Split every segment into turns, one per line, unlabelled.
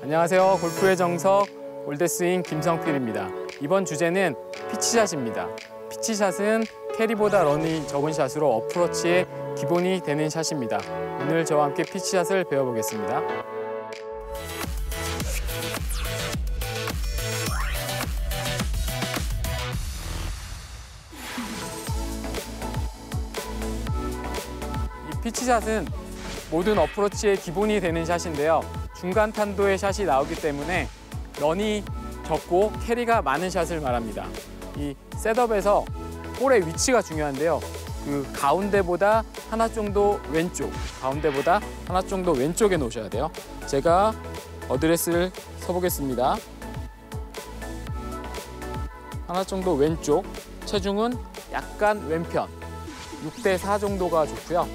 안녕하세요. 골프의 정석 올댓스윙 김성필입니다. 이번 주제는 피치샷입니다. 피치샷은 캐리보다 런이 적은 샷으로 어프로치의 기본이 되는 샷입니다. 오늘 저와 함께 피치샷을 배워보겠습니다. 이 피치샷은 모든 어프로치의 기본이 되는 샷인데요. 중간 탄도의 샷이 나오기 때문에 런이 적고 캐리가 많은 샷을 말합니다. 이 셋업에서 볼의 위치가 중요한데요. 그 가운데보다 하나 정도 왼쪽, 가운데보다 하나 정도 왼쪽에 놓으셔야 돼요. 제가 어드레스를 서보겠습니다. 하나 정도 왼쪽, 체중은 약간 왼편, 6대4 정도가 좋고요.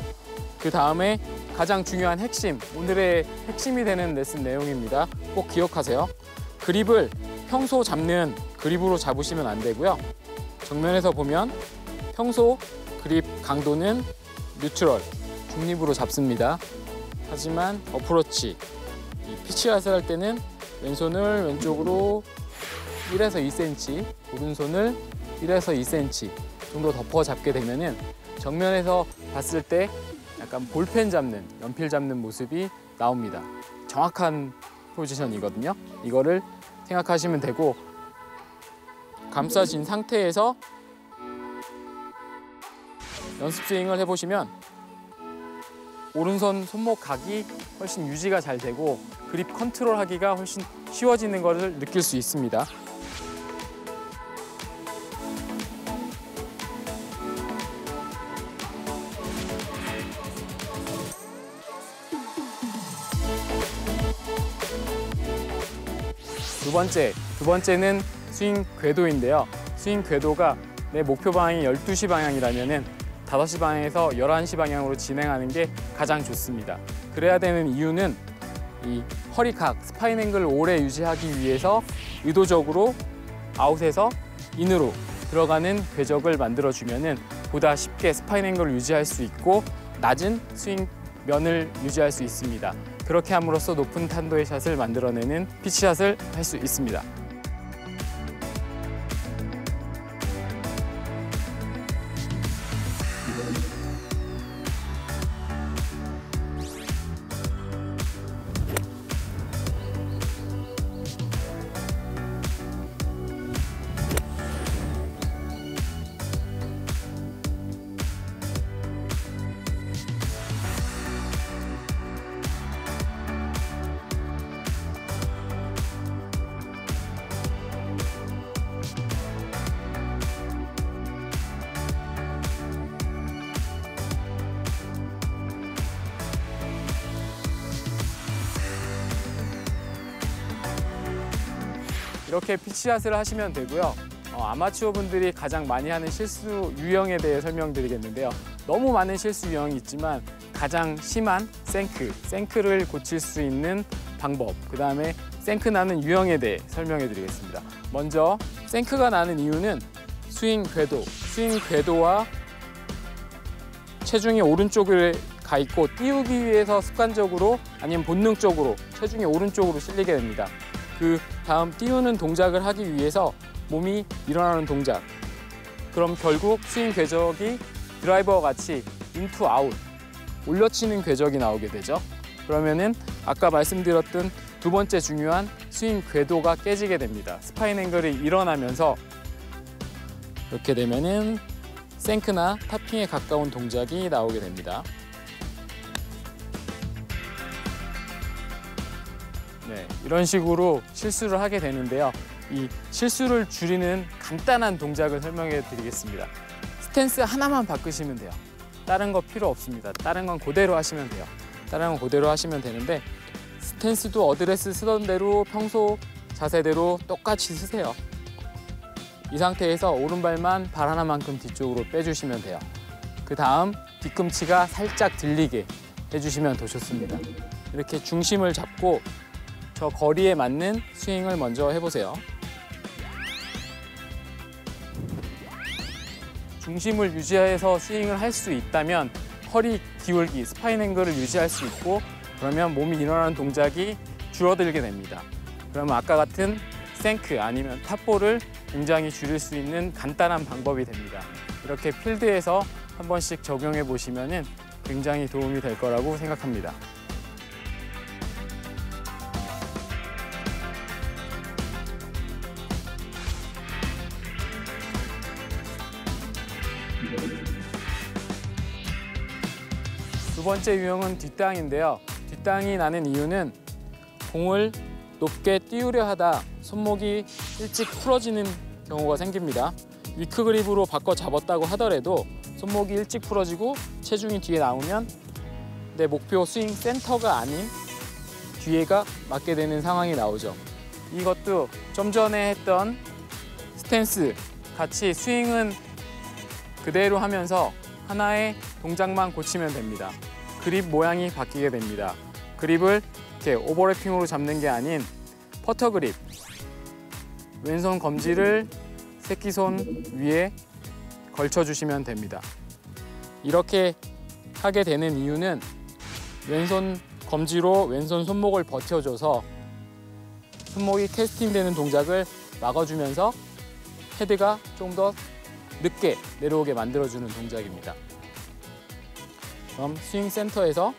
그 다음에 가장 중요한 핵심, 오늘의 핵심이 되는 레슨 내용입니다. 꼭 기억하세요. 그립을 평소 잡는 그립으로 잡으시면 안 되고요. 정면에서 보면 평소 그립 강도는 뉴트럴, 중립으로 잡습니다. 하지만 어프로치, 이 피치샷을 할 때는 왼손을 왼쪽으로 1에서 2cm, 오른손을 1에서 2cm 정도 덮어 잡게 되면은 정면에서 봤을 때 약간 볼펜 잡는, 연필 잡는 모습이 나옵니다. 정확한 포지션이거든요. 이거를 생각하시면 되고, 감싸진 상태에서 연습 스윙을 해보시면 오른손 손목 각이 훨씬 유지가 잘 되고 그립 컨트롤 하기가 훨씬 쉬워지는 것을 느낄 수 있습니다. 두 번째는 스윙 궤도인데요. 스윙 궤도가 내 목표 방향이 12시 방향이라면은 5시 방향에서 11시 방향으로 진행하는 게 가장 좋습니다. 그래야 되는 이유는 이 허리각, 스파인 앵글을 오래 유지하기 위해서 의도적으로 아웃에서 인으로 들어가는 궤적을 만들어주면은 보다 쉽게 스파인 앵글을 유지할 수 있고 낮은 스윙 면을 유지할 수 있습니다. 그렇게 함으로써 높은 탄도의 샷을 만들어내는 피치샷을 할 수 있습니다. 이렇게 피치샷을 하시면 되고요. 아마추어 분들이 가장 많이 하는 실수 유형에 대해 설명드리겠는데요. 너무 많은 실수 유형이 있지만 가장 심한 생크를 고칠 수 있는 방법, 그 다음에 생크 나는 유형에 대해 설명해 드리겠습니다. 먼저 생크가 나는 이유는 스윙 궤도와 체중이 오른쪽에 가 있고 띄우기 위해서 습관적으로 아니면 본능적으로 체중이 오른쪽으로 실리게 됩니다. 그 다음 띄우는 동작을 하기 위해서 몸이 일어나는 동작. 그럼 결국 스윙 궤적이 드라이버와 같이 인투 아웃, 올려치는 궤적이 나오게 되죠. 그러면은 아까 말씀드렸던 두 번째 중요한 스윙 궤도가 깨지게 됩니다. 스파인 앵글이 일어나면서 이렇게 되면은 생크나 타핑에 가까운 동작이 나오게 됩니다. 네, 이런 식으로 실수를 하게 되는데요. 이 실수를 줄이는 간단한 동작을 설명해 드리겠습니다. 스탠스 하나만 바꾸시면 돼요. 다른 거 필요 없습니다. 다른 건 그대로 하시면 돼요. 다른 건 그대로 하시면 되는데 스탠스도 어드레스 쓰던 대로 평소 자세대로 똑같이 쓰세요. 이 상태에서 오른발만 발 하나만큼 뒤쪽으로 빼주시면 돼요. 그 다음 뒤꿈치가 살짝 들리게 해주시면 더 좋습니다. 이렇게 중심을 잡고 저 거리에 맞는 스윙을 먼저 해보세요. 중심을 유지해서 스윙을 할 수 있다면 허리 기울기, 스파인 앵글을 유지할 수 있고 그러면 몸이 일어나는 동작이 줄어들게 됩니다. 그러면 아까 같은 생크 아니면 탑볼을 굉장히 줄일 수 있는 간단한 방법이 됩니다. 이렇게 필드에서 한 번씩 적용해 보시면 굉장히 도움이 될 거라고 생각합니다. 두 번째 유형은 뒷땅인데요. 뒷땅이 나는 이유는 공을 높게 띄우려 하다 손목이 일찍 풀어지는 경우가 생깁니다. 위크 그립으로 바꿔 잡았다고 하더라도 손목이 일찍 풀어지고 체중이 뒤에 나오면 내 목표 스윙 센터가 아닌 뒤에가 맞게 되는 상황이 나오죠. 이것도 좀 전에 했던 스탠스 같이 스윙은 그대로 하면서 하나의 동작만 고치면 됩니다. 그립 모양이 바뀌게 됩니다. 그립을 이렇게 오버래핑으로 잡는 게 아닌 퍼터 그립, 왼손 검지를 새끼손 위에 걸쳐주시면 됩니다. 이렇게 하게 되는 이유는 왼손 검지로 왼손 손목을 버텨줘서 손목이 캐스팅되는 동작을 막아주면서 헤드가 좀 더 늦게 내려오게 만들어주는 동작입니다. 그럼 스윙 센터에서